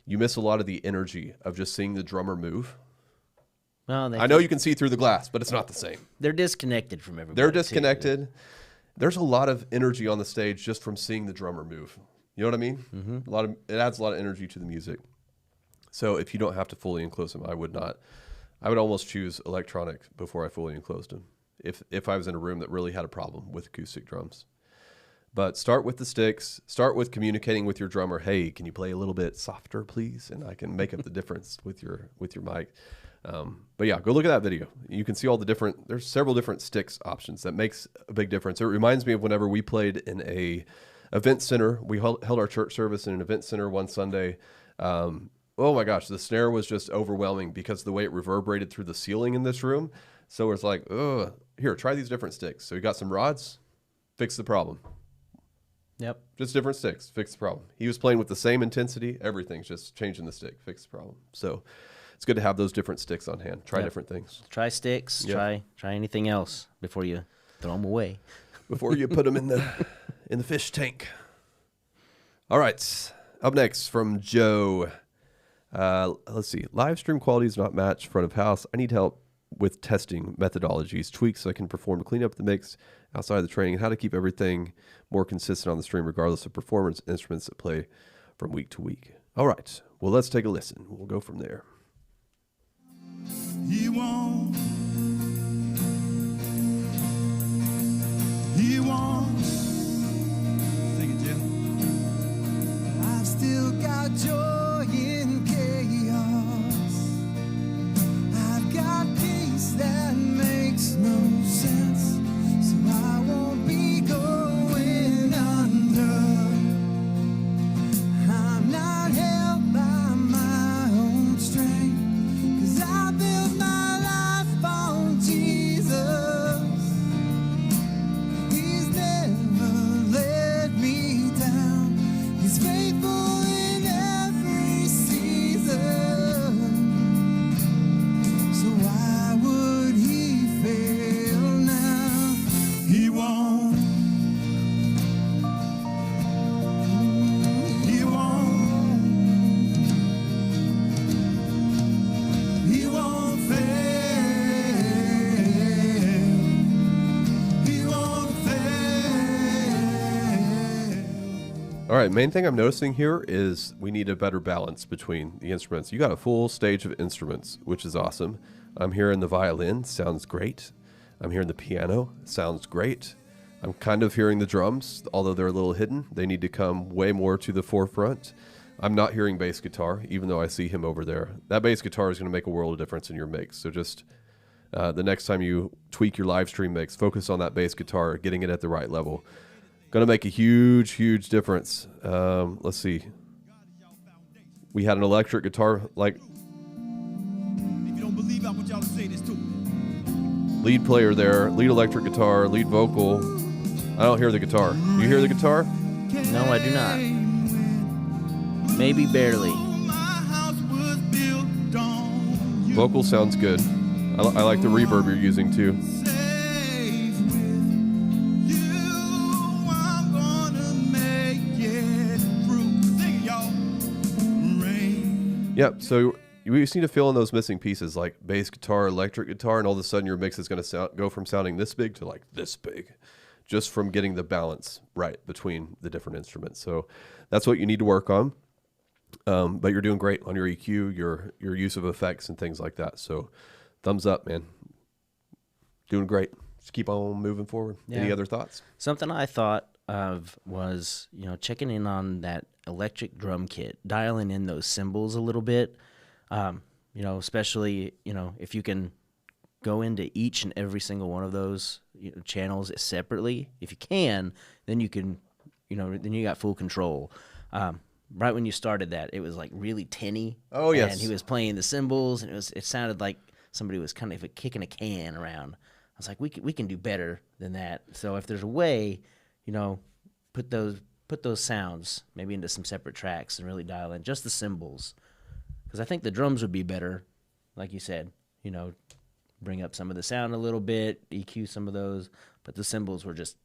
You miss a lot of the energy of just seeing the drummer move. Well, I know you can see through the glass, but it's not the same. They're disconnected from everybody. They're disconnected. Too. There's a lot of energy on the stage just from seeing the drummer move. You know what I mean? Mm-hmm. It adds a lot of energy to the music. So if you don't have to fully enclose them, I would not. I would almost choose electronic before I fully enclosed them. if I was in a room that really had a problem with acoustic drums. But start with the sticks. Start with communicating with your drummer. Hey, can you play a little bit softer, please? And I can make up the difference with your mic. But yeah, go look at that video. You can see all the different. There's several different sticks options that makes a big difference. It reminds me of whenever we played in a event center. We held our church service in an event center one Sunday. Oh my gosh, the snare was just overwhelming because of the way it reverberated through the ceiling in this room. So it's like, oh, here, try these different sticks. So we got some rods, fix the problem. Yep. Just different sticks, fix the problem. He was playing with the same intensity. Everything's just changing the stick, fix the problem. So it's good to have those different sticks on hand. Try different things. Try sticks. Yep. Try anything else before you throw them away. Before you put them in the fish tank. All right. Up next from Joe. Let's see. Live stream quality is not matched front of house. I need help with testing methodologies, tweaks so I can perform to clean up the mix outside of the training, and how to keep everything more consistent on the stream regardless of performance instruments that play from week to week. All right. Well, let's take a listen. We'll go from there. He won't. He won't. Sing it, Jim. I've still got joy in chaos. I've got peace that makes no sense. So I won't be going under. I'm not held by my own strength. 'Cause I built my life on Jesus. He's never let me down. He's faithful in every season. So why would he fail now? He won't. He won't. He won't fail. He won't fail. All right, main thing I'm noticing here is we need a better balance between the instruments. You got a full stage of instruments, which is awesome. I'm hearing the violin, sounds great. I'm hearing the piano, sounds great. I'm kind of hearing the drums, although they're a little hidden. They need to come way more to the forefront. I'm not hearing bass guitar, even though I see him over there. That bass guitar is going to make a world of difference in your mix. So just the next time you tweak your live stream mix, focus on that bass guitar, getting it at the right level. Going to make a huge, huge difference. Let's see. We had an electric guitar, like If you don't believe, I want y'all to say this too. lead player there, lead electric guitar, lead vocal. I don't hear the guitar. You hear the guitar? No, I do not. Maybe barely. My house was built on you. Vocal sounds good. I like the reverb you're using too. Safe with you, I'm gonna make it through. Sing it, y'all. Rain. Yep. So you just need to fill in those missing pieces like bass guitar, electric guitar, and all of a sudden your mix is going to go from sounding this big to like this big, just from getting the balance right between the different instruments. So that's what you need to work on. But you're doing great on your EQ, your use of effects and things like that. So thumbs up, man. Doing great. Just keep on moving forward. Yeah. Any other thoughts? Something I thought of was, checking in on that electric drum kit, dialing in those cymbals a little bit. Especially, if you can go into each and every single one of those channels separately. If you can, then you can, then you got full control. Right when you started that, it was like really tinny. Oh, yes. And he was playing the cymbals, and it sounded like somebody was kind of kicking a can around. I was like, we can do better than that. So if there's a way, put those sounds maybe into some separate tracks and really dial in just the cymbals. Because I think the drums would be better, like you said, bring up some of the sound a little bit, EQ some of those, but the cymbals were just...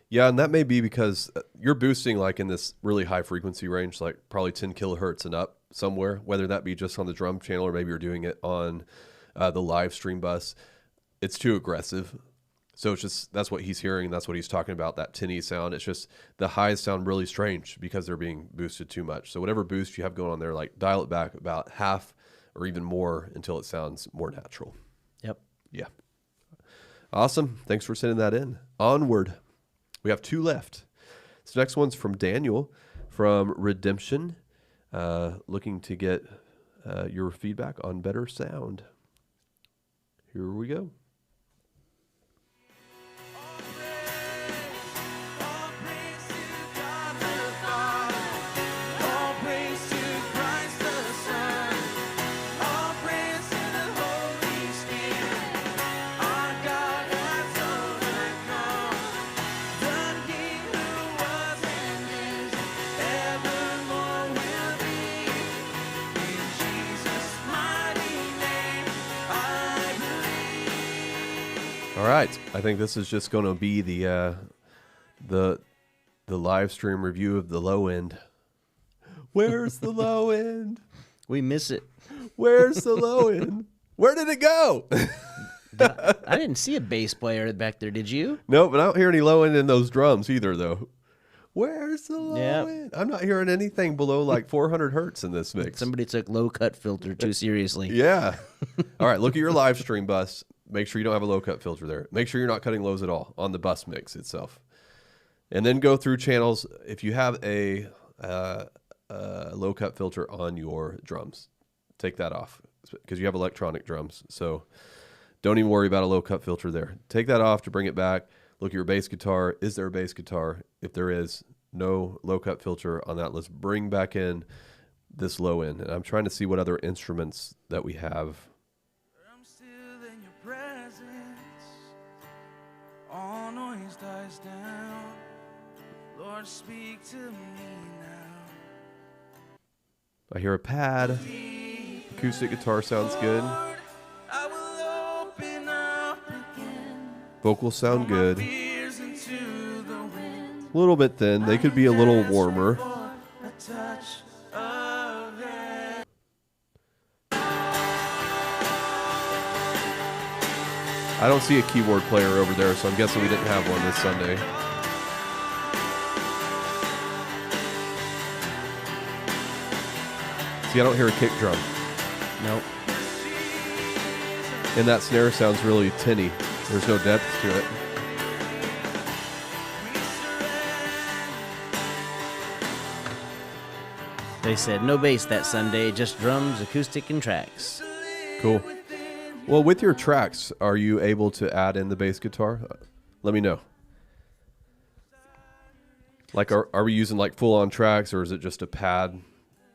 Yeah, and that may be because you're boosting like in this really high frequency range, like probably 10 kilohertz and up somewhere, whether that be just on the drum channel or maybe you're doing it on the live stream bus. It's too aggressive. So it's just, that's what he's hearing. That's what he's talking about, that tinny sound. It's just the highs sound really strange because they're being boosted too much. So whatever boost you have going on there, like dial it back about half or even more until it sounds more natural. Yep. Yeah. Awesome. Thanks for sending that in. Onward. We have 2 left. This next one's from Daniel from Redemption, looking to get your feedback on better sound. Here we go. All right, I think this is just going to be the live stream review of the low end. Where's the low end? We miss it. Where's the low end? Where did it go? I didn't see a bass player back there. Did you? No, but I don't hear any low end in those drums either, though. Where's the low Yep. end? I'm not hearing anything below like 400 hertz in this mix. Somebody took low cut filter too seriously. Yeah. All right, look at your live stream bus. Make sure you don't have a low cut filter there. Make sure you're not cutting lows at all on the bus mix itself. And then go through channels. If you have a low cut filter on your drums, take that off because you have electronic drums. So don't even worry about a low cut filter there. Take that off to bring it back. Look at your bass guitar. Is there a bass guitar? If there is, no low cut filter on that. Let's bring back in this low end. And I'm trying to see what other instruments that we have. I'm still in your presence. All noise dies down. Lord, speak to me now. I hear a pad. Acoustic guitar sounds good. Lord, I will open up again. Vocals sound good. Ears into the wind. A little bit thin. They could be a little warmer. A touch of it. I don't see a keyboard player over there, so I'm guessing we didn't have one this Sunday. See, I don't hear a kick drum. Nope. And that snare sounds really tinny. There's no depth to it. They said no bass that Sunday, just drums, acoustic, and tracks. Cool. Well, with your tracks, are you able to add in the bass guitar? Let me know. Like, are we using like full-on tracks, or is it just a pad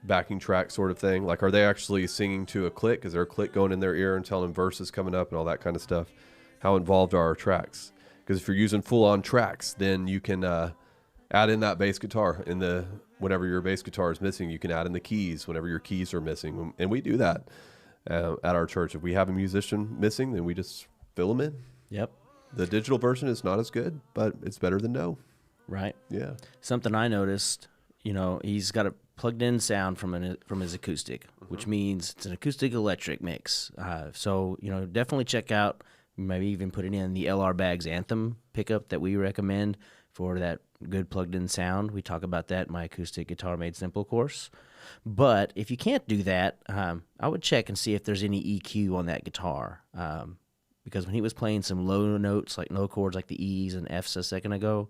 backing track sort of thing? Like, are they actually singing to a click? Is there a click going in their ear and telling them verses coming up and all that kind of stuff? How involved are our tracks? Because if you're using full-on tracks, then you can add in that bass guitar in the whenever your bass guitar is missing. You can add in the keys whenever your keys are missing, and we do that at our church. If we have a musician missing, then we just fill them in. Yep. The digital version is not as good, but it's better than no. Right. Yeah. Something I noticed, he's got a plugged-in sound from his acoustic, which means it's an acoustic electric mix. So definitely check out. Maybe even put it in the LR Bags Anthem pickup that we recommend for that good plugged-in sound. We talk about that in my Acoustic Guitar Made Simple course. But if you can't do that, I would check and see if there's any EQ on that guitar. Because when he was playing some low notes, like low chords like the E's and F's a second ago,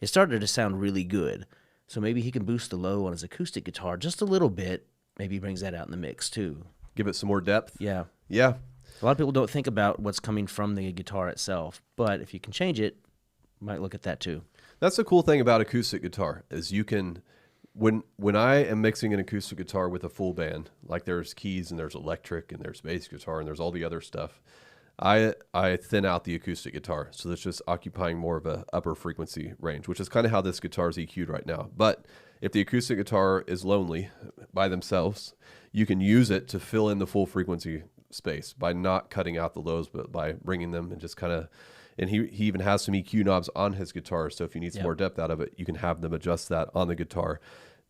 it started to sound really good. So maybe he can boost the low on his acoustic guitar just a little bit. Maybe he brings that out in the mix too. Give it some more depth. Yeah. Yeah. A lot of people don't think about what's coming from the guitar itself, but if you can change it, you might look at that too. That's the cool thing about acoustic guitar is you can, when I am mixing an acoustic guitar with a full band, like there's keys and there's electric and there's bass guitar and there's all the other stuff, I thin out the acoustic guitar. So that's just occupying more of a upper frequency range, which is kind of how this guitar is EQ'd right now. But if the acoustic guitar is lonely by themselves, you can use it to fill in the full frequency space by not cutting out the lows, but by bringing them and just kind of, and he even has some EQ knobs on his guitar. So if you need some more depth out of it, you can have them adjust that on the guitar.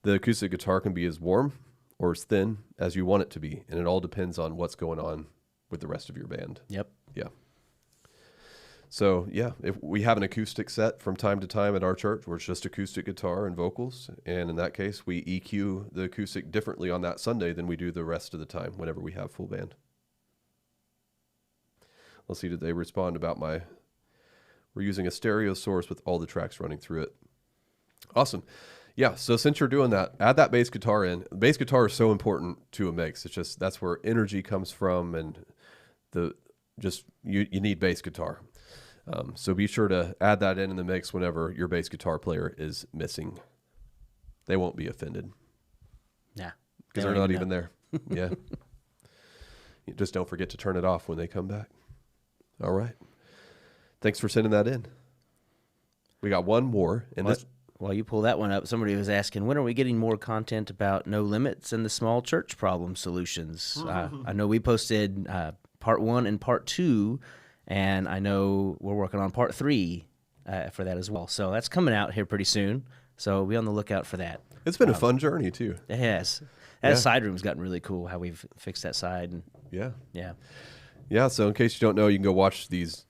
The acoustic guitar can be as warm or as thin as you want it to be. And it all depends on what's going on with the rest of your band. Yep. Yeah. So yeah, if we have an acoustic set from time to time at our church where it's just acoustic guitar and vocals. And in that case, we EQ the acoustic differently on that Sunday than we do the rest of the time whenever we have full band. Let's see, did they respond about my We're using a stereo source with all the tracks running through it. Awesome. Yeah, so since you're doing that, add that bass guitar in. The bass guitar is so important to a mix. It's just that's where energy comes from, and you need bass guitar. So be sure to add that in the mix whenever your bass guitar player is missing. They won't be offended. Nah. Because they're not even there. Yeah. You just don't forget to turn it off when they come back. All right. Thanks for sending that in. We got one more. And this. While you pull that one up, somebody was asking, when are we getting more content about No Limits and the small church problem solutions? I know we posted part 1 and part 2, and I know we're working on part 3 for that as well. So that's coming out here pretty soon. So be on the lookout for that. It's been a fun journey, too. It has. That side room's gotten really cool, how we've fixed that side. And Yeah, so in case you don't know, you can go watch these.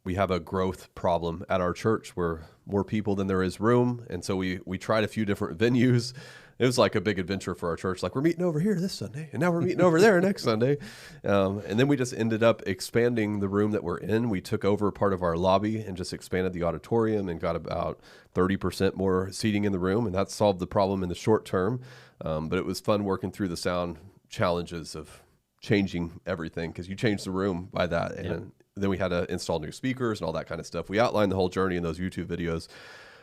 We have a growth problem at our church where more people than there is room. And so we tried a few different venues. It was like a big adventure for our church. Like, we're meeting over here this Sunday, and now we're meeting over there next Sunday. And then we just ended up expanding the room that we're in. We took over part of our lobby and just expanded the auditorium and got about 30% more seating in the room. And that solved the problem in the short term. But it was fun working through the sound challenges of changing everything, because you change the room by that. And then we had to install new speakers and all that kind of stuff. We outlined the whole journey in those YouTube videos.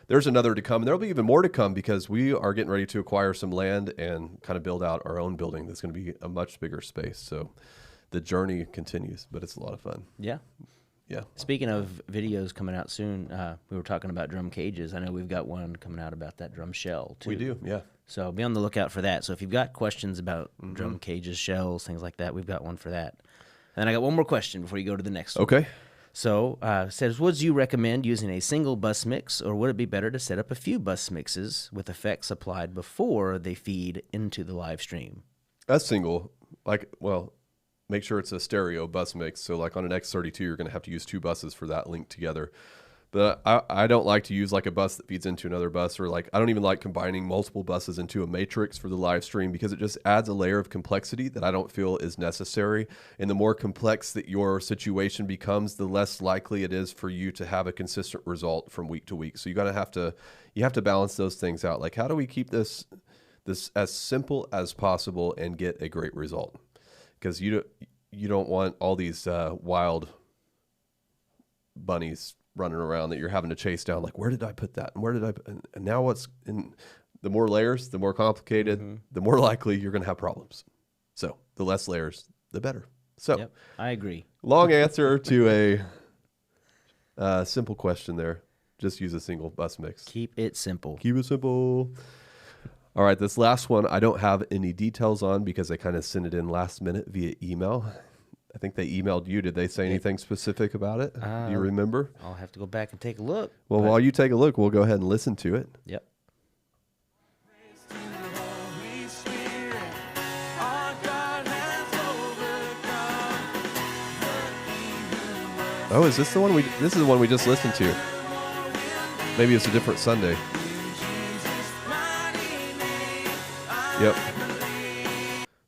There's another to come, and there'll be even more to come, because we are getting ready to acquire some land and kind of build out our own building that's going to be a much bigger space. So the journey continues, but it's a lot of fun. Yeah. Yeah. Speaking of videos coming out soon, we were talking about drum cages. I know we've got one coming out about that drum shell, too. We do, yeah. So be on the lookout for that. So if you've got questions about drum cages, shells, things like that, we've got one for that. And I got one more question before you go to the next one. Okay. So it says, would you recommend using a single bus mix, or would it be better to set up a few bus mixes with effects applied before they feed into the live stream? A single, make sure it's a stereo bus mix. So like on an X32, you're going to have to use 2 buses for that linked together. But I don't like to use like a bus that feeds into another bus, or like I don't even like combining multiple buses into a matrix for the live stream, because it just adds a layer of complexity that I don't feel is necessary. And the more complex that your situation becomes, the less likely it is for you to have a consistent result from week to week. So you have to balance those things out. Like, how do we keep this as simple as possible and get a great result? Because you don't want all these wild bunnies running around that you're having to chase down. Like, where did I put that? And where did I put, and now what's in the more layers, the more complicated, the more likely you're going to have problems. So the less layers, the better. So I agree. Long answer to a simple question there. Just use a single bus mix. Keep it simple. Keep it simple. All right. This last one, I don't have any details on, because I kind of sent it in last minute via email. I think they emailed you. Did they say anything specific about it? Do you remember? I'll have to go back and take a look. Well, while you take a look, we'll go ahead and listen to it. Yep. Oh, is this the one this is the one we just listened to? Maybe it's a different Sunday. Yep.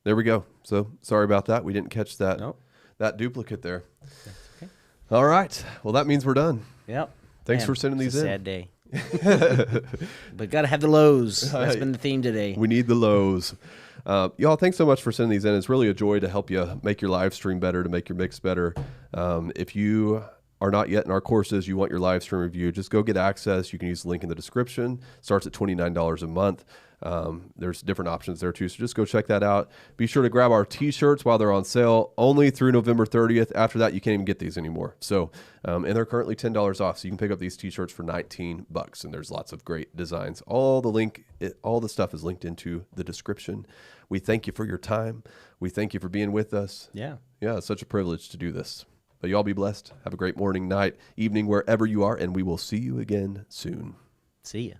There we go. So sorry about that. We didn't catch that. Nope. That duplicate there. Okay. All right. Well, that means we're done. Yep. Thanks for sending these in. Sad day. But got to have the lows. That's been the theme today. We need the lows. Y'all, thanks so much for sending these in. It's really a joy to help you make your live stream better, to make your mix better. If you are not yet in our courses, you want your live stream review, just go get access. You can use the link in the description. Starts at $29 a month. There's different options there too, so just go check that out. Be sure to grab our t-shirts while they're on sale, only through November 30th. After that, you can't even get these anymore. So, and they're currently $10 off, so you can pick up these t-shirts for $19, and there's lots of great designs. All the stuff is linked into the description. We thank you for your time. We thank you for being with us. Yeah. Yeah, it's such a privilege to do this. But you all be blessed. Have a great morning, night, evening, wherever you are, and we will see you again soon. See ya.